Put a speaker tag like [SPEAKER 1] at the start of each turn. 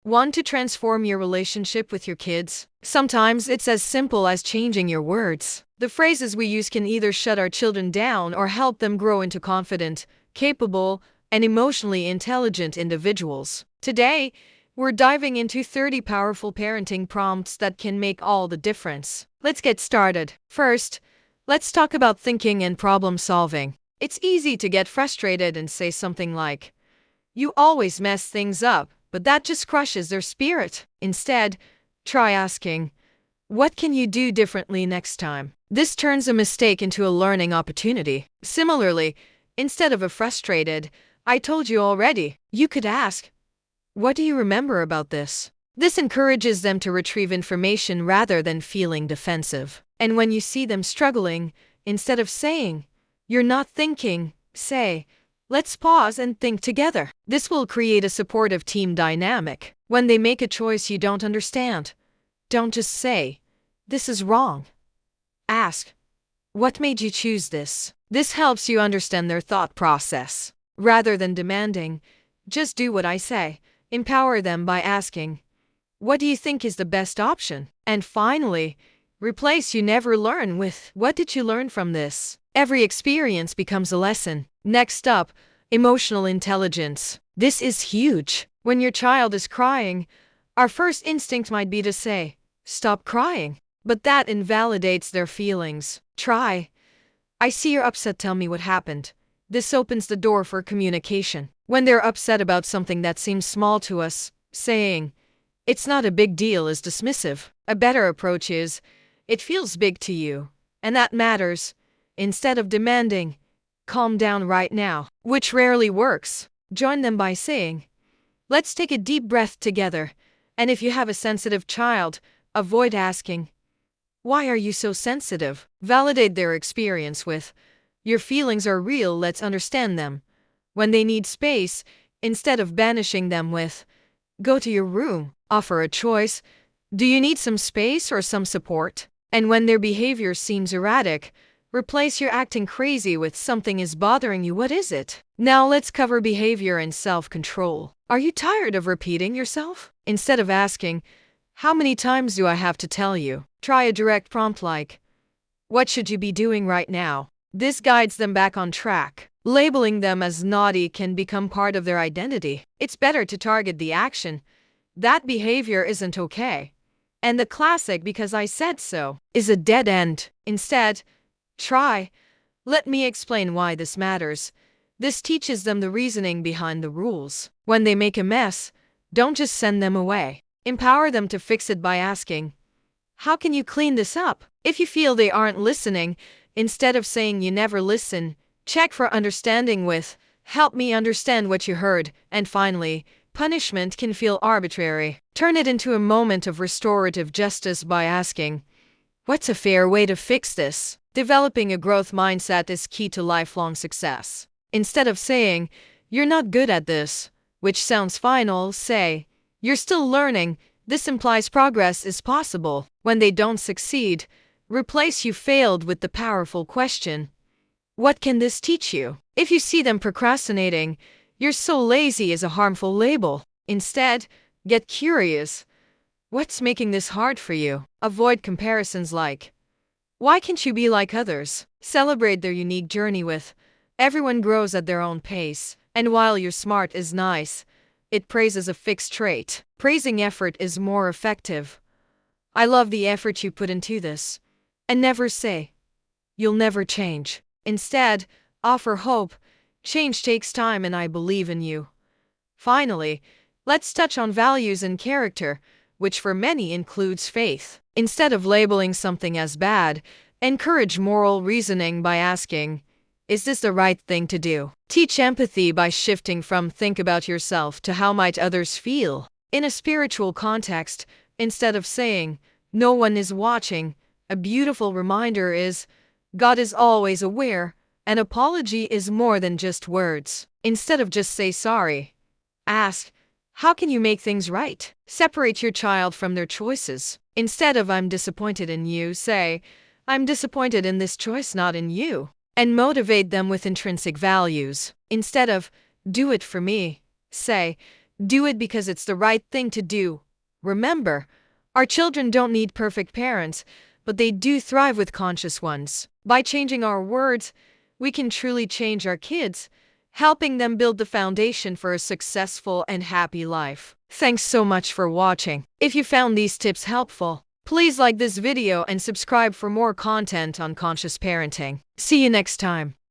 [SPEAKER 1] Want to transform your relationship with your kids? Sometimes it's as simple as changing your words. The phrases we use can either shut our children down or help them grow into confident, capable, and emotionally intelligent individuals. Today, we're diving into 30 powerful parenting prompts that can make all the difference. Let's get started. First, let's talk about thinking and problem solving. It's easy to get frustrated and say something like, "You always mess things up," but that just crushes their spirit. Instead, try asking, "What can you do differently next time?" This turns a mistake into a learning opportunity. Similarly, instead of a frustrated, "I told you already," you could ask, "What do you remember about this?" This encourages them to retrieve information rather than feeling defensive. And when you see them struggling, instead of saying, "You're not thinking," say, "Let's pause and think together." This will create a supportive team dynamic. When they make a choice you don't understand, don't just say, "This is wrong." Ask, "What made you choose this?" This helps you understand their thought process. Rather than demanding, "Just do what I say," empower them by asking, "What do you think is the best option?" And finally, replace "you never learn" with "What did you learn from this?" Every experience becomes a lesson. Next up, emotional intelligence. This is huge. When your child is crying, our first instinct might be to say, "Stop crying." But that invalidates their feelings. Try, "I see you're upset, tell me what happened." This opens the door for communication. When they're upset about something that seems small to us, saying, "It's not a big deal," is dismissive. A better approach is, "It feels big to you, and that matters." Instead of demanding, "Calm down right now," which rarely works, join them by saying, "Let's take a deep breath together." And if you have a sensitive child, avoid asking, "Why are you so sensitive?" Validate their experience with, "Your feelings are real, let's understand them." When they need space, instead of banishing them with, "Go to your room," offer a choice. Do you need some space or some support? And when their behavior seems erratic, replace "You're acting crazy" with "Something is bothering you, what is it?" Now let's cover behavior and self-control. Are you tired of repeating yourself? Instead of asking, "How many times do I have to tell you?" try a direct prompt like, "What should you be doing right now?" This guides them back on track. Labeling them as naughty can become part of their identity. It's better to target the action. "That behavior isn't okay." And the classic "because I said so" is a dead end. Instead, try, "Let me explain why this matters." This teaches them the reasoning behind the rules. When they make a mess, don't just send them away. Empower them to fix it by asking, "How can you clean this up?" If you feel they aren't listening, instead of saying "You never listen," check for understanding with, "Help me understand what you heard." And finally, punishment can feel arbitrary. Turn it into a moment of restorative justice by asking, "What's a fair way to fix this?" Developing a growth mindset is key to lifelong success. Instead of saying, "You're not good at this," which sounds final, say, "You're still learning." This implies progress is possible. When they don't succeed, replace "You failed" with the powerful question, "What can this teach you?" If you see them procrastinating, "You're so lazy" is a harmful label. Instead, get curious. What's making this hard for you? Avoid comparisons like, "Why can't you be like others?" Celebrate their unique journey with, "Everyone grows at their own pace." And while "You're smart" is nice, it praises a fixed trait. Praising effort is more effective. "I love the effort you put into this." And never say, "You'll never change." Instead, offer hope. Change takes time and I believe in you. Finally, let's touch on values and character, which for many includes faith. Instead of labeling something as bad, encourage moral reasoning by asking, "Is this the right thing to do?" Teach empathy by shifting from "think about yourself" to "how might others feel?" In a spiritual context, instead of saying, "No one is watching," a beautiful reminder is, God is always aware. An apology is more than just words. Instead of just say sorry, ask, "How can you make things right?" Separate your child from their choices. Instead of "I'm disappointed in you," say, "I'm disappointed in this choice, not in you." And motivate them with intrinsic values. Instead of "do it for me," say, Do it because it's the right thing to do. Remember, our children don't need perfect parents, but they do thrive with conscious ones. By changing our words, we can truly change our kids, helping them build the foundation for a successful and happy life. Thanks so much for watching. If you found these tips helpful, please like this video and subscribe for more content on conscious parenting. See you next time.